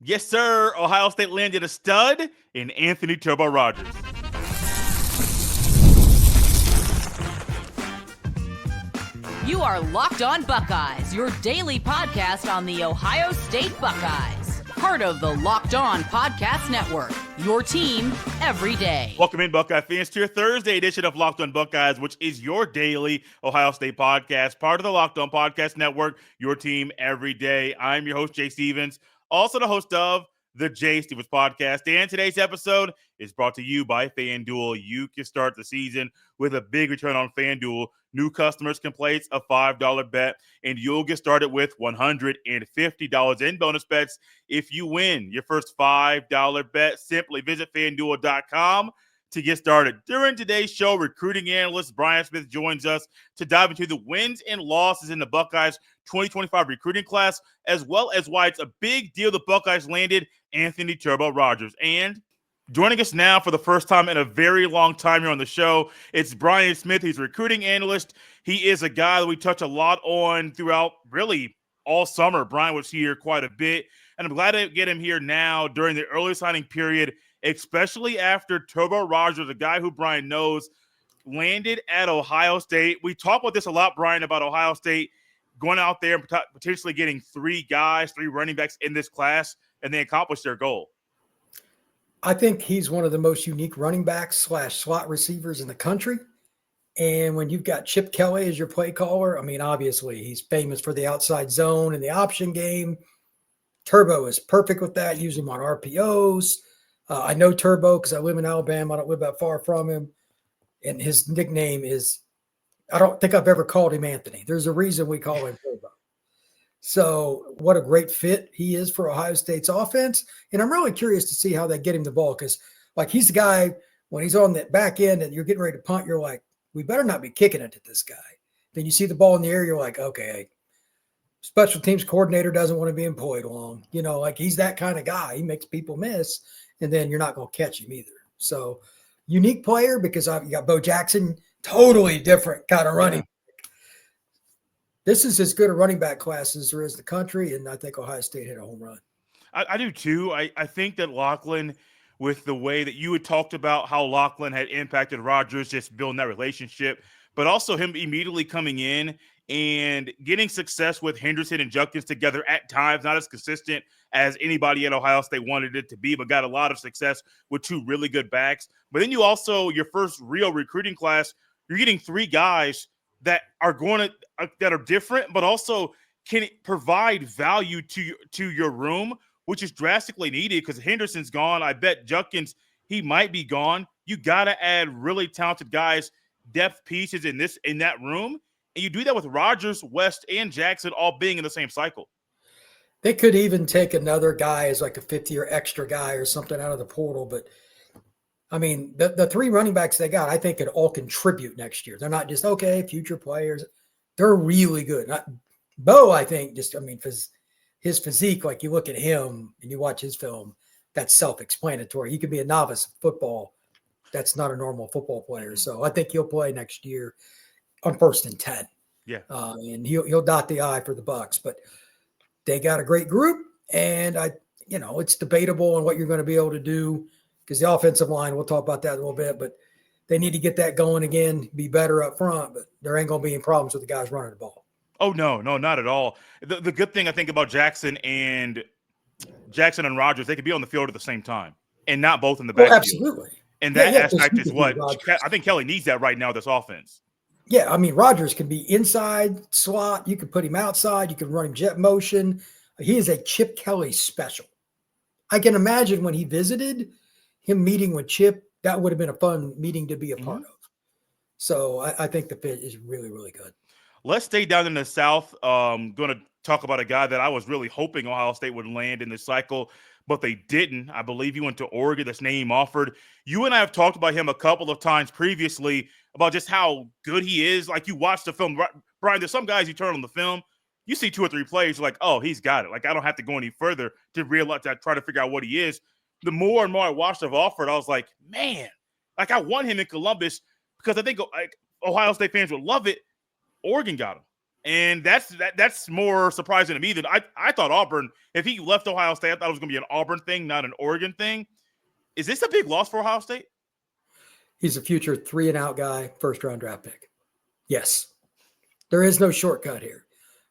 Yes, sir. Ohio State landed a stud in Anthony Turbo Rogers. You are Locked On Buckeyes, your daily podcast on the Ohio State Buckeyes. Part of the Locked On Podcast Network, your team every day. Welcome in, Buckeye fans, to your Thursday edition of Locked On Buckeyes, which is your daily Ohio State podcast, part of the Locked On Podcast Network, your team every day. I'm your host, Jay Stevens, also the host of the Jay Stevens Podcast. And today's episode is brought to you by FanDuel. You can start the season with a big return on FanDuel. New customers can place a $5 bet, and you'll get started with $150 in bonus bets if you win your first $5 bet. Simply visit FanDuel.com to get started. During today's show, recruiting analyst Brian Smith joins us to dive into the wins and losses in the Buckeyes 2025 recruiting class, as well as why it's a big deal the Buckeyes landed Anthony Turbo Rogers. And joining us now for the first time in a very long time here on the show, it's Brian Smith. He's a recruiting analyst. He is a guy that we touch a lot on throughout really all summer. Brian was here quite a bit, and I'm glad to get him here now during the early signing period, especially after Turbo Rogers, a guy who Brian knows, landed at Ohio State. We talk about this a lot, Brian, about Ohio State going out there and potentially getting three running backs in this class, and they accomplish their goal. I think he's one of the most unique running backs / slot receivers in the country. And when you've got Chip Kelly as your play caller, I mean, obviously he's famous for the outside zone and the option game. Turbo is perfect with that. Use him on RPOs. I know Turbo because I live in Alabama. I don't live that far from him. And his nickname is, I don't think I've ever called him Anthony. There's a reason we call him Turbo. So what a great fit he is for Ohio State's offense. And I'm really curious to see how they get him the ball because, like, he's the guy, when he's on that back end and you're getting ready to punt, you're like, we better not be kicking it at this guy. Then you see the ball in the air, you're like, okay, special teams coordinator doesn't want to be employed long. You know, like he's that kind of guy. He makes people miss, and then you're not going to catch him either. So unique player because you got Bo Jackson, totally different kind of running. Yeah. This is as good a running back class as there is in the country, and I think Ohio State hit a home run. I do too. I think that Lachlan, with the way that you had talked about how Lachlan had impacted Rogers, just building that relationship, but also him immediately coming in and getting success with Henderson and Judkins together at times, not as consistent as anybody at Ohio State wanted it to be, but got a lot of success with two really good backs. But then you also, your first real recruiting class, you're getting three guys that are going to that are different, but also can provide value to your room, which is drastically needed because Henderson's gone. I bet Judkins, he might be gone. You got to add really talented guys, depth pieces in that room, and you do that with Rogers, West, and Jackson all being in the same cycle. They could even take another guy as like a 50 or extra guy or something out of the portal, but I mean, the three running backs they got, I think could all contribute next year. They're not just, okay, future players. They're really good. Bo, I think, his physique, like you look at him and you watch his film, that's self-explanatory. He could be a novice football. That's not a normal football player. So I think he'll play next year on 1st and 10. Yeah. And he'll dot the I for the Bucks. But they got a great group, and it's debatable on what you're going to be able to do. Because the offensive line, we'll talk about that a little bit, but they need to get that going again, be better up front, but there ain't going to be any problems with the guys running the ball. Oh, no, not at all. The good thing I think about Jackson and Rogers, they could be on the field at the same time and not both in the backfield. Absolutely. And that aspect is what I think Kelly needs that right now, this offense. Yeah, I mean, Rogers can be inside slot. You can put him outside. You can run him jet motion. He is a Chip Kelly special. I can imagine when he visited – him meeting with Chip, that would have been a fun meeting to be a part of. So I think the fit is really, really good. Let's stay down in the South. Going to talk about a guy that I was really hoping Ohio State would land in this cycle, but they didn't. I believe he went to Oregon. That's name offered. You and I have talked about him a couple of times previously about just how good he is. Like, you watch the film. Brian, there's some guys you turn on the film, you see 2 or 3 plays, you're like, oh, he's got it. Like, I don't have to go any further to realize that, try to figure out what he is. The more and more I watched of offered, I was like, man, like, I want him in Columbus because I think like Ohio State fans would love it. Oregon got him. And that's more surprising to me than I thought Auburn, if he left Ohio State, I thought it was going to be an Auburn thing, not an Oregon thing. Is this a big loss for Ohio State? He's a future 3-and-out guy, first-round draft pick. Yes. There is no shortcut here.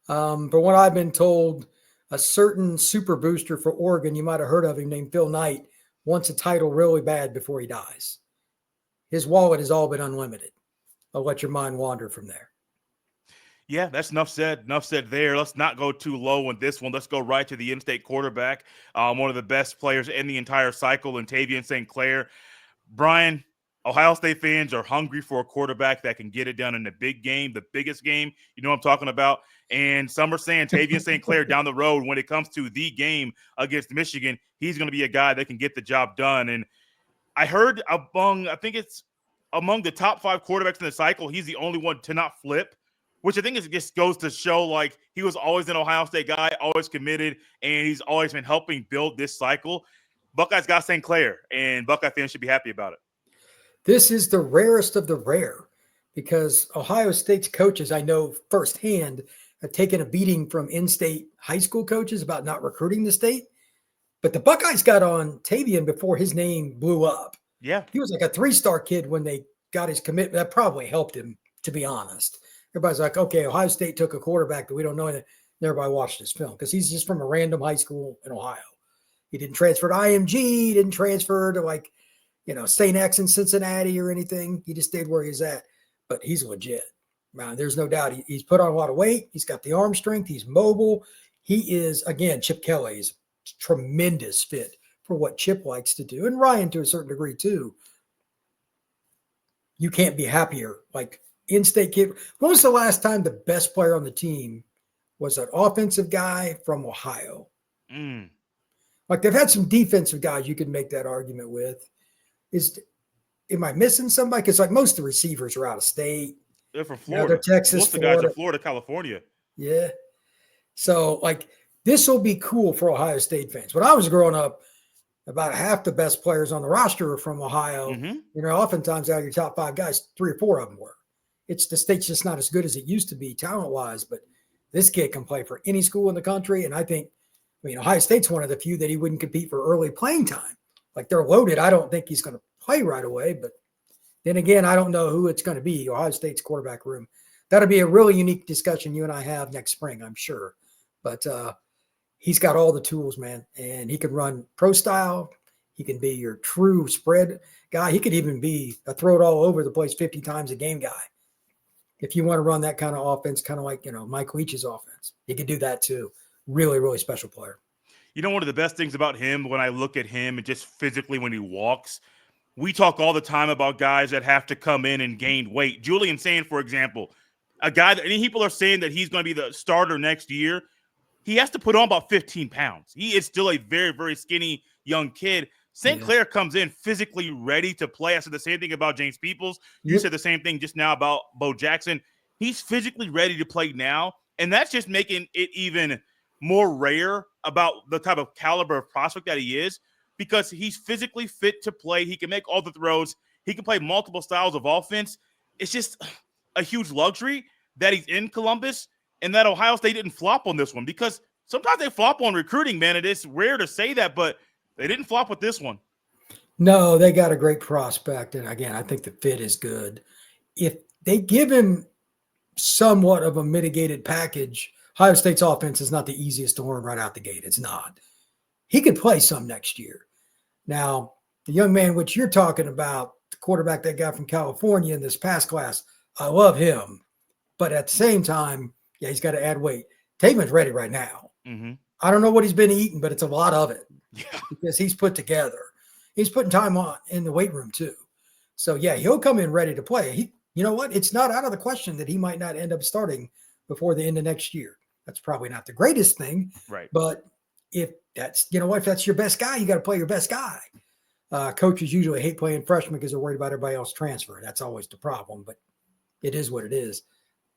From what I've been told, a certain super booster for Oregon, you might have heard of him, named Phil Knight, wants a title really bad before he dies. His wallet has all been unlimited. I'll let your mind wander from there. Yeah, that's enough said. Enough said there. Let's not go too low on this one. Let's go right to the in-state quarterback, one of the best players in the entire cycle, in Tavian St. Clair. Brian, Ohio State fans are hungry for a quarterback that can get it done in the big game, the biggest game. You know what I'm talking about? And some are saying Tavian St. Clair down the road, when it comes to the game against Michigan, he's going to be a guy that can get the job done. And I heard among the top 5 quarterbacks in the cycle, he's the only one to not flip, which I think just goes to show, like, he was always an Ohio State guy, always committed, and he's always been helping build this cycle. Buckeyes got St. Clair, and Buckeye fans should be happy about it. This is the rarest of the rare, because Ohio State's coaches, I know firsthand, have taken a beating from in-state high school coaches about not recruiting the state. But the Buckeyes got on Tavian before his name blew up. Yeah. He was like a 3-star kid when they got his commitment. That probably helped him, to be honest. Everybody's like, okay, Ohio State took a quarterback that we don't know anything. And everybody watched this film because he's just from a random high school in Ohio. He didn't transfer to IMG. He didn't transfer to St. X in Cincinnati or anything. He just stayed where he's at. But he's legit. Man, there's no doubt. He's put on a lot of weight. He's got the arm strength. He's mobile. He is, again, Chip Kelly is a tremendous fit for what Chip likes to do. And Ryan, to a certain degree, too. You can't be happier. Like, in-state kid. When was the last time the best player on the team was an offensive guy from Ohio? Like, they've had some defensive guys you can make that argument with. Am I missing somebody? Because like most of the receivers are out of state. They're from Florida. They're Texas, most of the guys are Florida, California. Yeah. So like this will be cool for Ohio State fans. When I was growing up, about half the best players on the roster were from Ohio. Mm-hmm. Oftentimes out of your top 5 guys, 3 or 4 of them were. The state's just not as good as it used to be talent-wise, but this kid can play for any school in the country. And I think, Ohio State's one of the few that he wouldn't compete for early playing time. Like, they're loaded. I don't think he's going to play right away, but then again, I don't know who it's going to be, Ohio State's quarterback room. That'll be a really unique discussion you and I have next spring, I'm sure. But he's got all the tools, man, and he can run pro style. He can be your true spread guy. He could even be a throw it all over the place 50 times a game guy. If you want to run that kind of offense, kind of like, Mike Leach's offense, he could do that too. Really, really special player. One of the best things about him, when I look at him and just physically when he walks, we talk all the time about guys that have to come in and gain weight. Julian Sand, for example, a guy that people are saying that he's going to be the starter next year. He has to put on about 15 pounds. He is still a very, very skinny young kid. St. Clair comes in physically ready to play. I said the same thing about James Peoples. You said the same thing just now about Bo Jackson. He's physically ready to play now, and that's just making it even more rare about the type of caliber of prospect that he is, because he's physically fit to play. He can make all the throws. He can play multiple styles of offense. It's just a huge luxury that he's in Columbus and that Ohio State didn't flop on this one, because sometimes they flop on recruiting, man. It is rare to say that, but they didn't flop with this one. No, they got a great prospect. And again, I think the fit is good. If they give him somewhat of a mitigated package, Ohio State's offense is not the easiest to learn right out the gate. It's not. He could play some next year. Now, the young man which you're talking about, the quarterback that got from California in this past class, I love him. But at the same time, he's got to add weight. Tavian's ready right now. Mm-hmm. I don't know what he's been eating, but it's a lot of it. Yeah. Because he's put together. He's putting time on in the weight room too. So, he'll come in ready to play. You know what? It's not out of the question that he might not end up starting before the end of next year. That's probably not the greatest thing. Right. But if that's, if that's your best guy, you got to play your best guy. Coaches usually hate playing freshmen because they're worried about everybody else transfer. That's always the problem, but it is what it is.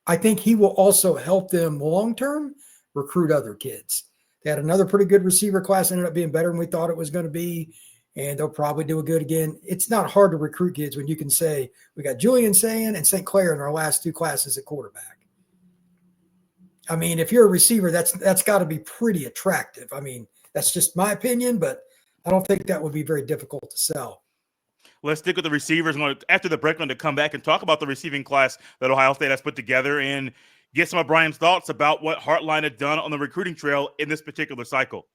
I think he will also help them long-term recruit other kids. They had another pretty good receiver class, ended up being better than we thought it was going to be, and they'll probably do a good again. It's not hard to recruit kids when you can say, we got Julian St. and St. Clair in our last 2 classes at quarterback. I mean, if you're a receiver, that's got to be pretty attractive. I mean, that's just my opinion, but I don't think that would be very difficult to sell. Let's stick with the receivers. After the break, I'm going to come back and talk about the receiving class that Ohio State has put together and get some of Brian's thoughts about what Heartline had done on the recruiting trail in this particular cycle.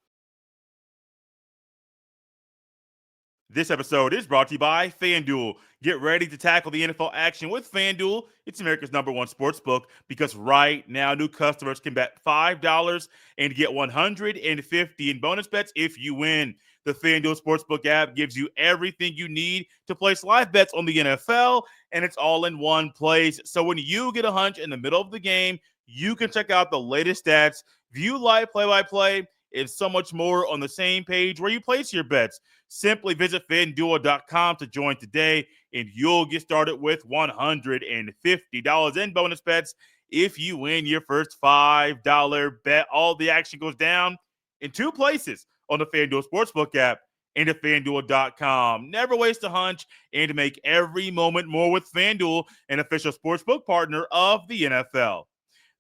This episode is brought to you by FanDuel. Get ready to tackle the NFL action with FanDuel. It's America's #1 sports book because right now new customers can bet $5 and get $150 in bonus bets if you win. The FanDuel Sportsbook app gives you everything you need to place live bets on the NFL, and it's all in one place. So when you get a hunch in the middle of the game, you can check out the latest stats, view live play-by-play, and so much more on the same page where you place your bets. Simply visit FanDuel.com to join today, and you'll get started with $150 in bonus bets if you win your first $5 bet. All the action goes down in two places on the FanDuel Sportsbook app and at FanDuel.com. Never waste a hunch and to make every moment more with FanDuel, an official sportsbook partner of the NFL.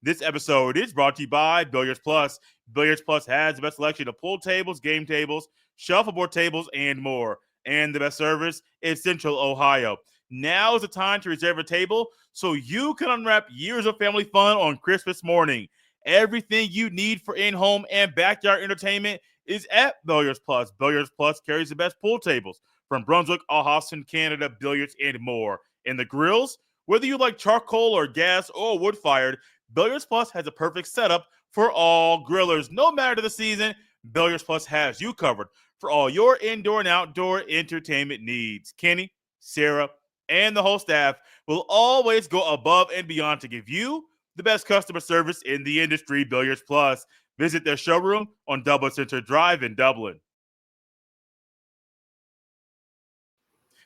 This episode is brought to you by Billiards Plus. Billiards Plus has the best selection of pool tables, game tables, shuffleboard tables, and more. And the best service is Central Ohio. Now is the time to reserve a table so you can unwrap years of family fun on Christmas morning. Everything you need for in-home and backyard entertainment is at Billiards Plus. Billiards Plus carries the best pool tables from Brunswick, Austin, Canada, Billiards, and more. And the grills, whether you like charcoal or gas or wood-fired, Billiards Plus has a perfect setup for all grillers. No matter the season, Billiards Plus has you covered for all your indoor and outdoor entertainment needs. Kenny, Sarah, and the whole staff will always go above and beyond to give you the best customer service in the industry. Billiards Plus. Visit their showroom on Dublin Center Drive in Dublin.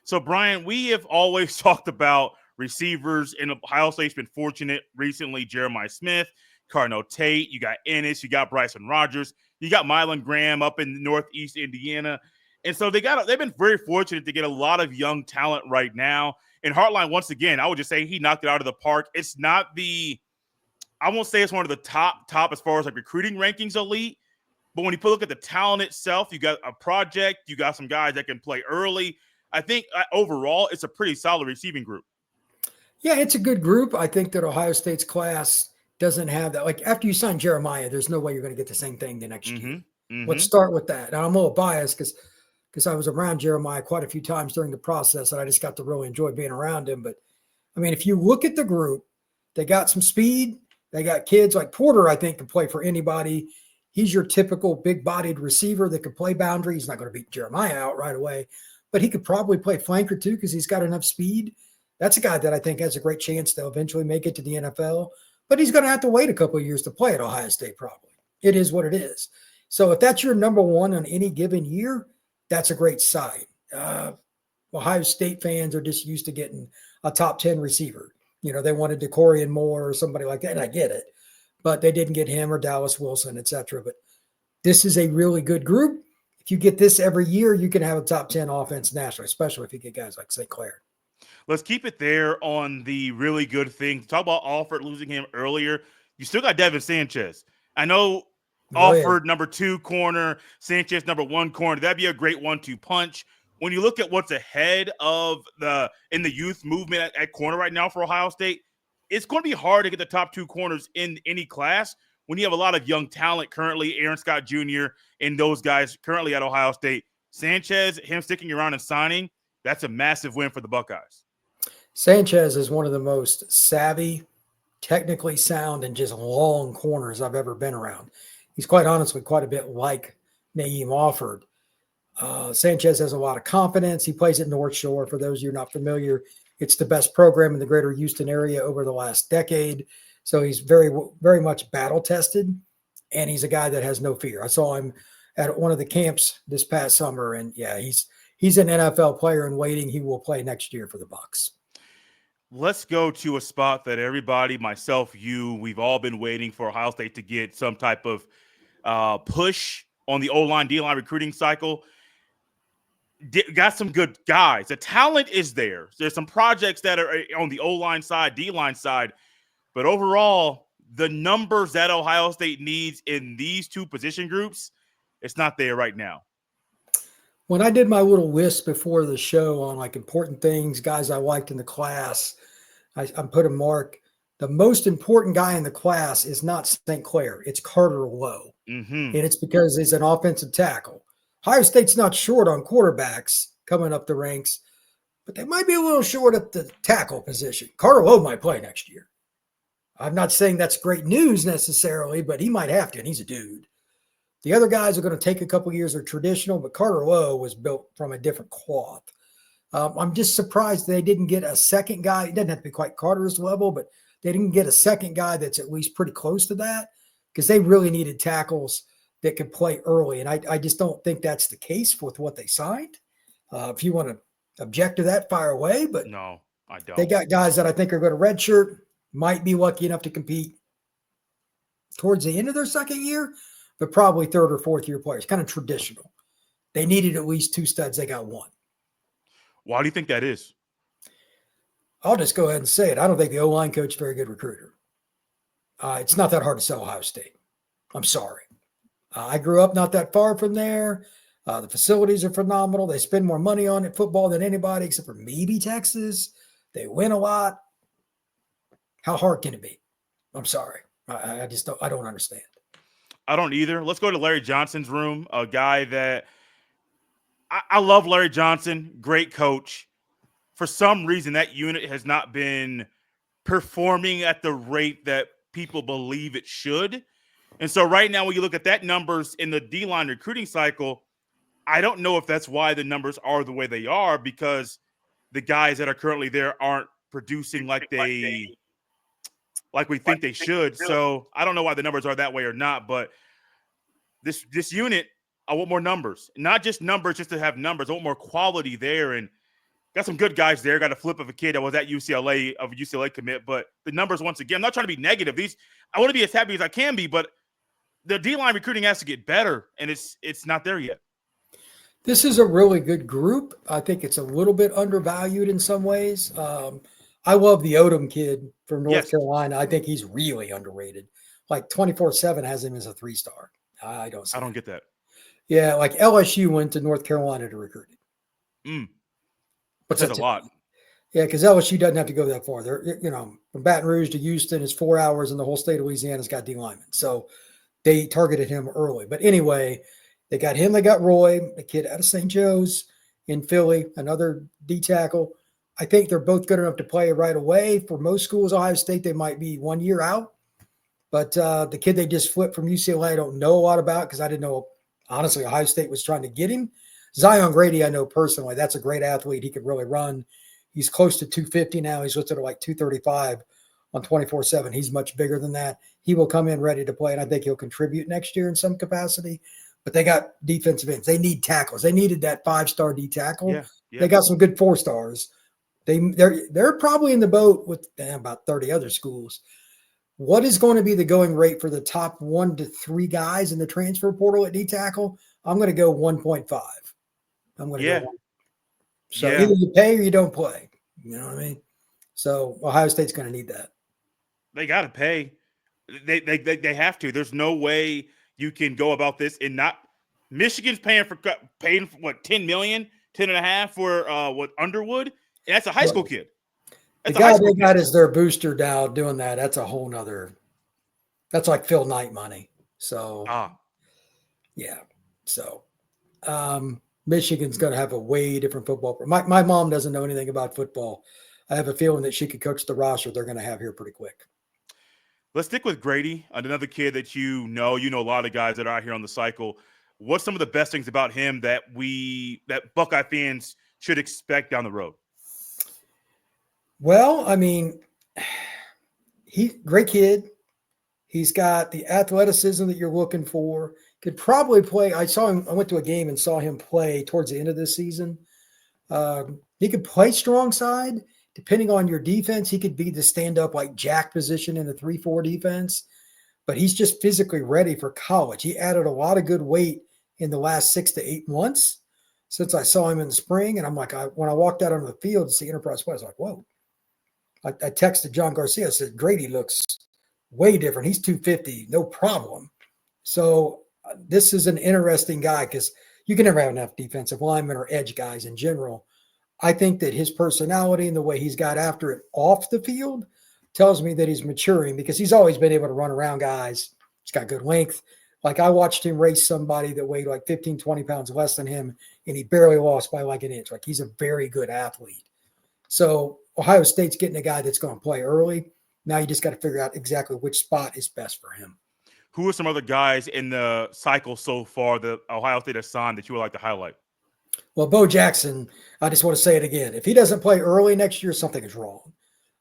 So, Brian, we have always talked about receivers, and Ohio State's been fortunate recently. Jeremiah Smith, Carnell Tate, you got Ennis, you got Bryson Rogers, you got Mylan Graham up in Northeast Indiana. And so they've been very fortunate to get a lot of young talent right now. And Heartline, once again, I would just say he knocked it out of the park. It's not I won't say it's one of the top as far as like recruiting rankings elite, but when you look at the talent itself, you got a project, you got some guys that can play early. I think overall it's a pretty solid receiving group. Yeah, it's a good group. I think that Ohio State's class doesn't have that. Like after you sign Jeremiah, there's no way you're going to get the same thing the next year. Let's start with that. Now, I'm a little biased because I was around Jeremiah quite a few times during the process, and I just got to really enjoy being around him. But I mean, if you look at the group, they got some speed. They got kids like Porter, I think, can play for anybody. He's your typical big-bodied receiver that can play boundary. He's not going to beat Jeremiah out right away, but he could probably play flanker too because he's got enough speed. That's a guy that I think has a great chance to eventually make it to the NFL, but he's going to have to wait a couple of years to play at Ohio State probably. It is what it is. So if that's your number one on any given year, that's a great sign. Ohio State fans are just used to getting a top 10 receiver. You know, they wanted DeCorian Moore or somebody like that, and I get it. But they didn't get him or Dallas Wilson, et cetera. But this is a really good group. If you get this every year, you can have a top 10 offense nationally, especially if you get guys like St. Clair. Let's keep it there on the really good thing. Talk about Alford losing him earlier. You still got Tavian Sanchez. I know Alford, number 2 corner, Sanchez, number 1 corner. That'd be a great 1-2 punch. When you look at what's ahead of in the youth movement at corner right now for Ohio State, it's going to be hard to get the top 2 corners in any class when you have a lot of young talent currently, Aaron Scott Jr. and those guys currently at Ohio State. Sanchez, him sticking around and signing, that's a massive win for the Buckeyes. Sanchez is one of the most savvy, technically sound, and just long corners I've ever been around. He's quite honestly quite a bit like Naeem Alford. Sanchez has a lot of confidence. He plays at North Shore. For those of you not familiar, it's the best program in the greater Houston area over the last decade. So he's very, very much battle tested, and he's a guy that has no fear. I saw him at one of the camps this past summer, and yeah, he's an NFL player in waiting. He will play next year for the Bucs. Let's go to a spot that everybody, myself, you, we've all been waiting for Ohio State to get some type of push on the O-line, D-line recruiting cycle. Got some good guys. The talent is there. There's some projects that are on the O-line side, D-line side. But overall, the numbers that Ohio State needs in these two position groups, it's not there right now. When I did my little list before the show on like important things, guys I liked in the class, I put a mark. The most important guy in the class is not St. Clair. It's Carter Lowe. Mm-hmm. And it's because he's an offensive tackle. Ohio State's not short on quarterbacks coming up the ranks, but they might be a little short at the tackle position. Carter Lowe might play next year. I'm not saying that's great news necessarily, but he might have to, and he's a dude. The other guys are going to take a couple years of traditional, but Carter Lowe was built from a different cloth. I'm just surprised they didn't get a second guy. It doesn't have to be quite Carter's level, but they didn't get a second guy that's at least pretty close to that because they really needed tackles that could play early. And I just don't think that's the case with what they signed. If you want to object to that, fire away. But no, I don't. They got guys that I think are going to redshirt, might be lucky enough to compete towards the end of their second year, but probably third or fourth year players, kind of traditional. They needed at least two studs. They got one. Why do you think that is? I'll just go ahead and say it. I don't think the O-line coach is a very good recruiter. It's not that hard to sell Ohio State. I'm sorry. I grew up not that far from there. The facilities are phenomenal. They spend more money on football than anybody except for maybe Texas. They win a lot. How hard can it be? I'm sorry. I just don't. I don't understand. I don't either. Let's go to Larry Johnson's room, a guy that I love. Larry Johnson, great coach. For some reason, that unit has not been performing at the rate that people believe it should. And so right now, when you look at that numbers in the D-line recruiting cycle, I don't know if that's why the numbers are the way they are, because the guys that are currently there aren't producing like we think they should. So I don't know why the numbers are that way or not, but this unit, I want more numbers, not just numbers just to have numbers. I want more quality there, and got some good guys there. Got a flip of a kid that was at UCLA, of a UCLA commit, but the numbers, once again, I'm not trying to be negative. I want to be as happy as I can be, but the D-line recruiting has to get better, and it's not there yet. This is a really good group. I think it's a little bit undervalued in some ways. I love the Odom kid from North Carolina. I think he's really underrated. Like 24/7 has him as a 3-star. I don't get that. Yeah, like LSU went to North Carolina to recruit him. But that's a lot. Yeah, because LSU doesn't have to go that far. They're, from Baton Rouge to Houston is 4 hours, and the whole state of Louisiana's got D linemen. So they targeted him early. But anyway, they got him. They got Roy, the kid out of St. Joe's in Philly, another D tackle. I think they're both good enough to play right away. For most schools, Ohio State, they might be 1 year out. But the kid they just flipped from UCLA, I don't know a lot about because I didn't know, honestly, Ohio State was trying to get him. Zion Grady, I know personally. That's a great athlete. He can really run. He's close to 250 now. He's listed at like 235 on 24/7. He's much bigger than that. He will come in ready to play, and I think he'll contribute next year in some capacity. But they got defensive ends. They need tackles. They needed that 5-star D tackle. Yeah. They got some good 4-stars. They're probably in the boat with about 30 other schools. What is going to be the going rate for the top 1 to 3 guys in the transfer portal at D tackle? I'm going to go 1.5. I'm going to go 1. So either you pay or you don't play. You know what I mean? So Ohio State's going to need that. They got to pay. They have to. There's no way you can go about this and not. Michigan's paying what, 10 million, 10.5 for what, Underwood? And that's a high school kid. The guy they got is their booster now doing that. That's a whole nother. That's like Phil Knight money. So yeah. So Michigan's going to have a way different football. My mom doesn't know anything about football. I have a feeling that she could coach the roster they're going to have here pretty quick. Let's stick with Grady, another kid that you know a lot of guys that are out here on the cycle. What's some of the best things about him that Buckeye fans should expect down the road? Well, I mean, great kid. He's got the athleticism that you're looking for. Could probably play. I went to a game and saw him play towards the end of this season. He could play strong side. Depending on your defense, he could be the stand-up like jack position in a 3-4 defense. But he's just physically ready for college. He added a lot of good weight in the last 6 to 8 months since I saw him in the spring. And I'm like, when I walked out on the field to see Enterprise play, I was like, whoa. I texted John Garcia. I said, Grady looks way different. He's 250, no problem. So this is an interesting guy because you can never have enough defensive linemen or edge guys in general. I think that his personality and the way he's got after it off the field tells me that he's maturing because he's always been able to run around guys. He's got good length. Like I watched him race somebody that weighed like 15, 20 pounds less than him, and he barely lost by like an inch. Like he's a very good athlete. So Ohio State's getting a guy that's going to play early. Now you just got to figure out exactly which spot is best for him. Who are some other guys in the cycle so far that Ohio State has signed that you would like to highlight? Well, Bo Jackson, I just want to say it again. If he doesn't play early next year, something is wrong.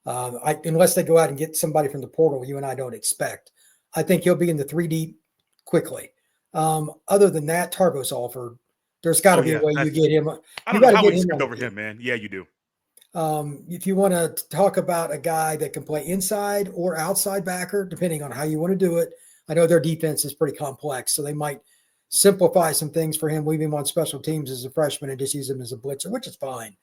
Unless they go out and get somebody from the portal you and I don't expect. I think he'll be in the 3 deep quickly. Other than that, Tarbo's offered. There's got to be a way you get him. I don't know how we skipped over him, man. Yeah, you do. If you want to talk about a guy that can play inside or outside backer, depending on how you want to do it, I know their defense is pretty complex, so they might simplify some things for him, leave him on special teams as a freshman and just use him as a blitzer, which is fine.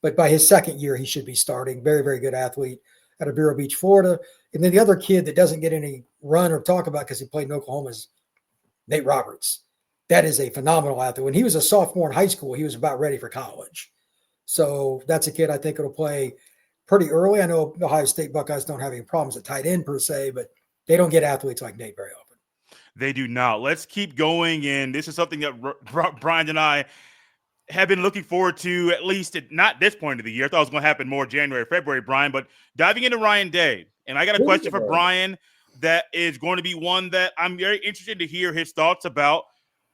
But by his second year, he should be starting. Very, very good athlete out of Vero Beach, Florida. And then the other kid that doesn't get any run or talk about because he played in Oklahoma is Nate Roberts. That is a phenomenal athlete. When he was a sophomore in high school, he was about ready for college. So that's a kid I think it'll play pretty early. I know Ohio State Buckeyes don't have any problems at tight end per se, but they don't get athletes like Nate very often. They do not. Let's keep going. And this is something that Brian and I have been looking forward to, at least at not this point of the year. I thought it was going to happen more January, February, Brian, but diving into Ryan Day. And I got a question for Brian that is going to be one that I'm very interested to hear his thoughts about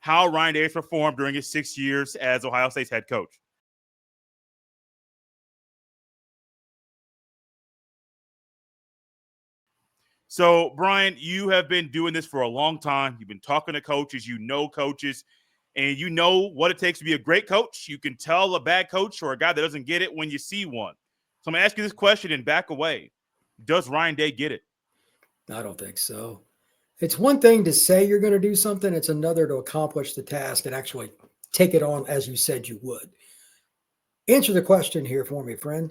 how Ryan Day has performed during his 6 years as Ohio State's head coach. So, Brian, you have been doing this for a long time. You've been talking to coaches, you know coaches, and you know what it takes to be a great coach. You can tell a bad coach or a guy that doesn't get it when you see one. So I'm going to ask you this question and back away. Does Ryan Day get it? I don't think so. It's one thing to say you're going to do something. It's another to accomplish the task and actually take it on as you said you would. Answer the question here for me, friend.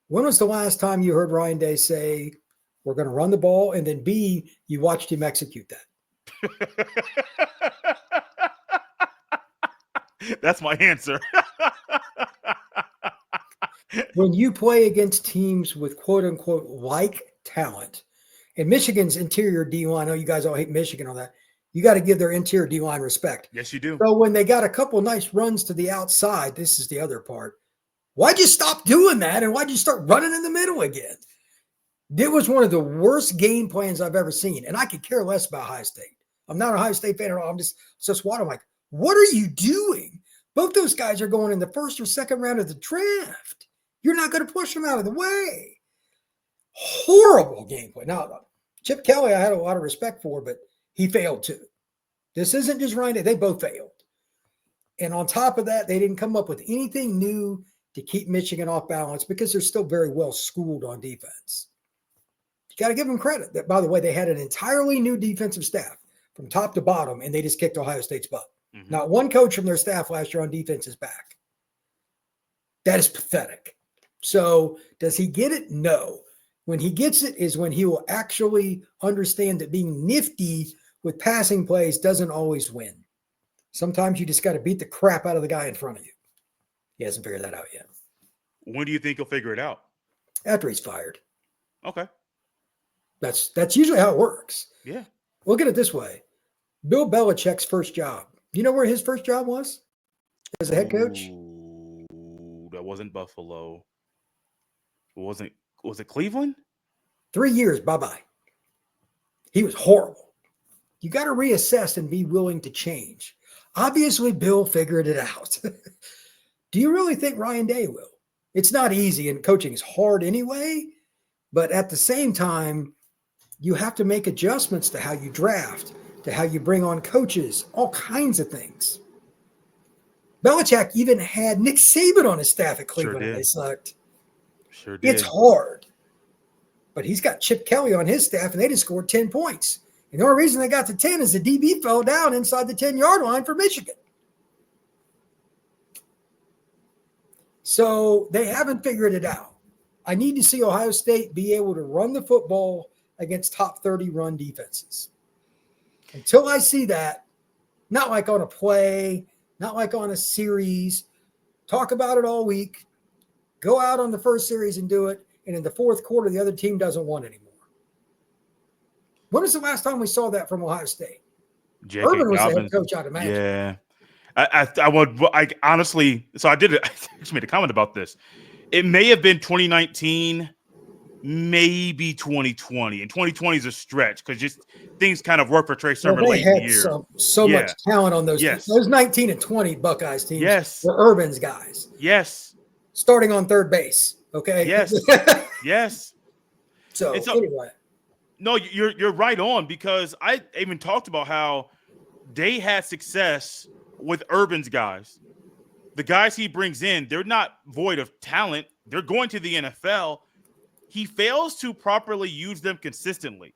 When was the last time you heard Ryan Day say, we're going to run the ball, and then B, you watched him execute that? That's my answer. When you play against teams with quote-unquote like talent, and Michigan's interior D-line, I know you guys all hate Michigan on that, you got to give their interior D-line respect. Yes, you do. So when they got a couple nice runs to the outside, this is the other part. Why'd you stop doing that, and why'd you start running in the middle again? It was one of the worst game plans I've ever seen, and I could care less about Ohio State. I'm not an Ohio State fan at all. I'm just what I'm like, what are you doing? Both those guys are going in the first or second round of the draft. You're not going to push them out of the way. Horrible game play. Now, Chip Kelly, I had a lot of respect for, but he failed too. This isn't just Ryan Day. They both failed. And on top of that, they didn't come up with anything new to keep Michigan off balance because they're still very well schooled on defense. You got to give them credit that, by the way, they had an entirely new defensive staff from top to bottom, and they just kicked Ohio State's butt. Mm-hmm. Not one coach from their staff last year on defense is back. That is pathetic. So does he get it? No. When he gets it is when he will actually understand that being nifty with passing plays doesn't always win. Sometimes you just got to beat the crap out of the guy in front of you. He hasn't figured that out yet. When do you think he'll figure it out? After he's fired. Okay. That's usually how it works. Yeah. Look at it this way. Bill Belichick's first job. You know where his first job was as a head coach? Ooh, that wasn't Buffalo. Was it Cleveland? 3 years. Bye-bye. He was horrible. You got to reassess and be willing to change. Obviously, Bill figured it out. Do you really think Ryan Day will? It's not easy, and coaching is hard anyway. But at the same time, you have to make adjustments to how you draft, to how you bring on coaches, all kinds of things. Belichick even had Nick Saban on his staff at Cleveland, and they sucked. Sure did. It's hard. But he's got Chip Kelly on his staff, and they just scored 10 points. And the only reason they got to 10 is the DB fell down inside the 10-yard line for Michigan. So they haven't figured it out. I need to see Ohio State be able to run the football against top 30 run defenses. Until I see that, not like on a play, not like on a series, talk about it all week, go out on the first series and do it, and in the fourth quarter, the other team doesn't want anymore. When was the last time we saw that from Ohio State? J.K. Urban was the head Dobbins. coach, I'd imagine. Yeah. I would honestly, so I just made a comment about this. It may have been 2019, maybe 2020. And 2020 is a stretch because just things kind of work for Trey Sermon late in the year. So much talent on those teams. Those 19 and 20 Buckeyes teams were Urban's guys. Yes. Starting on third base. Okay. Yes. Yes. So anyway. No, you're right on, because I even talked about how they had success with Urban's guys. The guys he brings in, they're not void of talent. They're going to the NFL. He fails to properly use them consistently.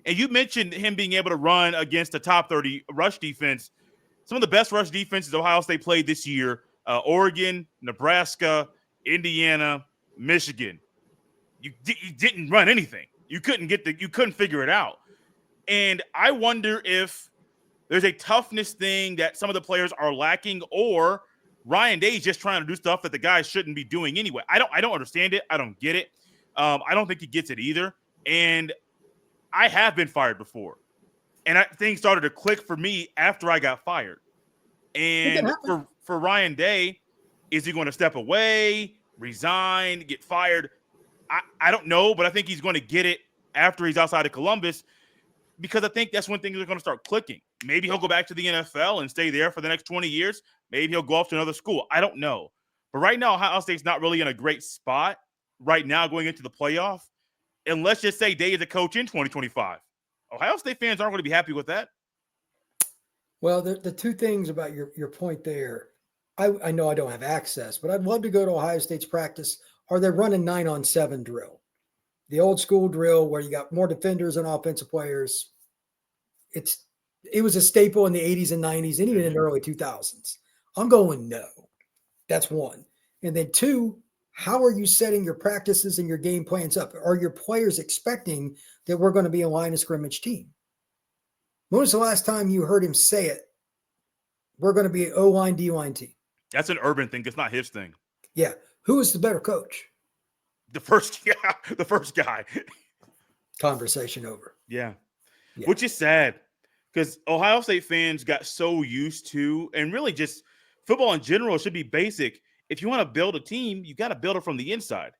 And you mentioned him being able to run against a top 30 rush defense. Some of the best rush defenses Ohio State played this year, Oregon, Nebraska, Indiana, Michigan. You didn't run anything. You couldn't figure it out. And I wonder if there's a toughness thing that some of the players are lacking, or Ryan Day's just trying to do stuff that the guys shouldn't be doing anyway. I don't understand it. I don't get it. I don't think he gets it either. And I have been fired before. And things started to click for me after I got fired. And for Ryan Day, is he going to step away, resign, get fired? I don't know, but I think he's going to get it after he's outside of Columbus, because I think that's when things are going to start clicking. Maybe he'll go back to the NFL and stay there for the next 20 years. Maybe he'll go off to another school. I don't know. But right now, Ohio State's not really in a great spot right now going into the playoff. And let's just say Day is a coach in 2025. Ohio State fans aren't going to be happy with that. Well, the two things about your point there, I know I don't have access, but I'd love to go to Ohio State's practice. Are they running 9-on-7 drill? The old school drill where you got more defenders and offensive players. It was a staple in the 80s and 90s and even in the early 2000s. I'm going no. That's one. And then two, how are you setting your practices and your game plans up? Are your players expecting that we're going to be a line of scrimmage team? When was the last time you heard him say it? We're going to be an O-line, D-line team. That's an Urban thing. It's not his thing. Yeah. Who is the better coach? The first guy. Conversation over. Yeah. Which is sad, because Ohio State fans got so used to, and really just football in general should be basic. If you want to build a team, you got to build it from the inside.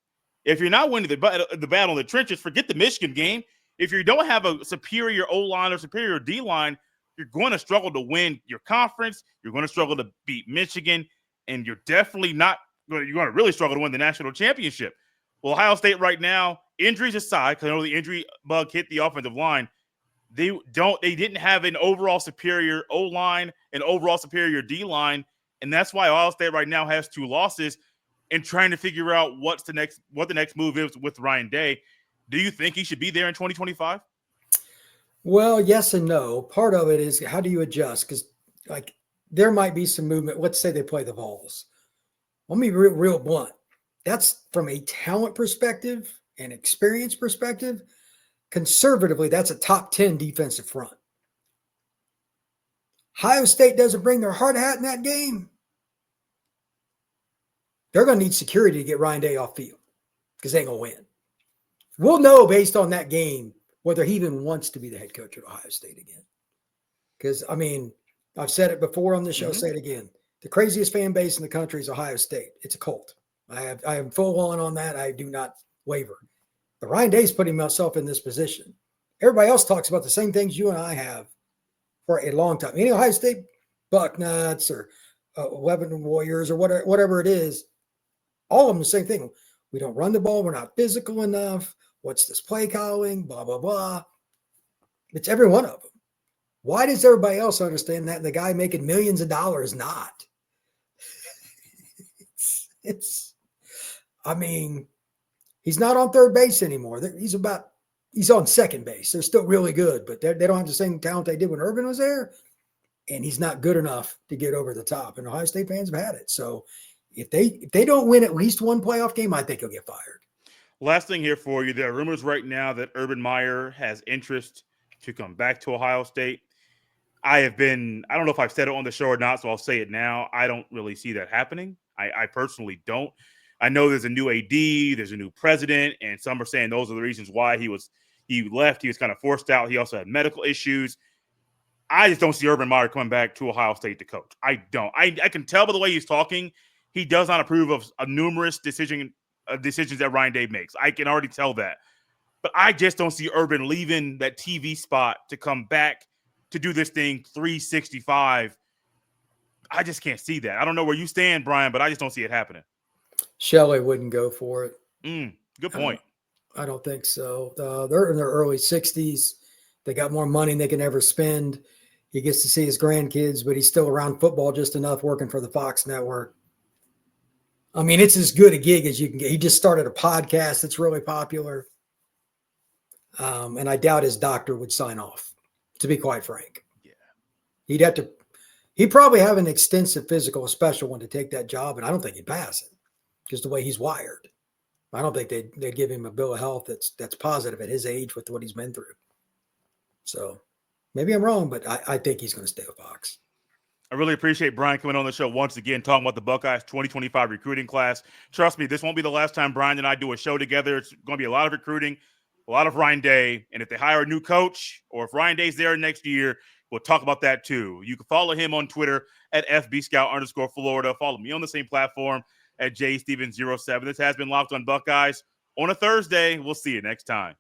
If you're not winning the battle in the trenches, forget the Michigan game. If you don't have a superior O-line or superior D-line, you're going to struggle to win your conference. You're going to struggle to beat Michigan, and you're definitely not you're going to really struggle to win the national championship. Well, Ohio State right now, injuries aside, because I know the injury bug hit the offensive line, they didn't have an overall superior O-line, an overall superior D-line, and that's why Ohio State right now has 2 losses and trying to figure out what the next move is with Ryan Day. Do you think he should be there in 2025? Well, yes and no. Part of it is, how do you adjust? Because there might be some movement. Let's say they play the Vols. Let me be real blunt. That's from a talent perspective and experience perspective. Conservatively, that's a top 10 defensive front. Ohio State doesn't bring their hard hat in that game. They're going to need security to get Ryan Day off field, because they ain't going to win. We'll know based on that game whether he even wants to be the head coach at Ohio State again. Because, I've said it before on the show, say it again. The craziest fan base in the country is Ohio State. It's a cult. I am full on that. I do not waver. But Ryan Day's putting himself in this position. Everybody else talks about the same things you and I have for a long time. Any Ohio State Bucknuts or 11 Warriors or whatever it is, all of them the same thing. We don't run the ball. We're not physical enough. What's this play calling? Blah, blah, blah. It's every one of them. Why does everybody else understand that and the guy making millions of dollars not? He's not on third base anymore. He's on second base. They're still really good, but they don't have the same talent they did when Urban was there. And he's not good enough to get over the top. And Ohio State fans have had it. So if they don't win at least one playoff game, I think he'll get fired. Last thing here for you. There are rumors right now that Urban Meyer has interest to come back to Ohio State. I don't know if I've said it on the show or not, so I'll say it now. I don't really see that happening. I personally don't. I know there's a new AD, there's a new president, and some are saying those are the reasons why he left. He was kind of forced out. He also had medical issues. I just don't see Urban Meyer coming back to Ohio State to coach. I don't. I can tell by the way he's talking, he does not approve of numerous decisions that Ryan Day makes. I can already tell that. But I just don't see Urban leaving that TV spot to come back to do this thing 365. I just can't see that. I don't know where you stand, Brian, but I just don't see it happening. Shelley wouldn't go for it. Good point. I don't think so. They're in their early 60s. They got more money than they can ever spend. He gets to see his grandkids, but he's still around football just enough working for the Fox network. I mean, it's as good a gig as you can get. He just started a podcast that's really popular. And I doubt his doctor would sign off, to be quite frank. Yeah. He'd probably have an extensive physical, a special one to take that job, and I don't think he'd pass it because the way he's wired. I don't think they'd give him a bill of health that's positive at his age with what he's been through. So maybe I'm wrong, but I think he's going to stay with Fox. I really appreciate Brian coming on the show once again, talking about the Buckeyes 2025 recruiting class. Trust me, this won't be the last time Brian and I do a show together. It's going to be a lot of recruiting, a lot of Ryan Day. And if they hire a new coach or if Ryan Day's there next year, we'll talk about that too. You can follow him on Twitter at FBScout_Florida. Follow me on the same platform at JStevens07. This has been Locked on Buckeyes on a Thursday. We'll see you next time.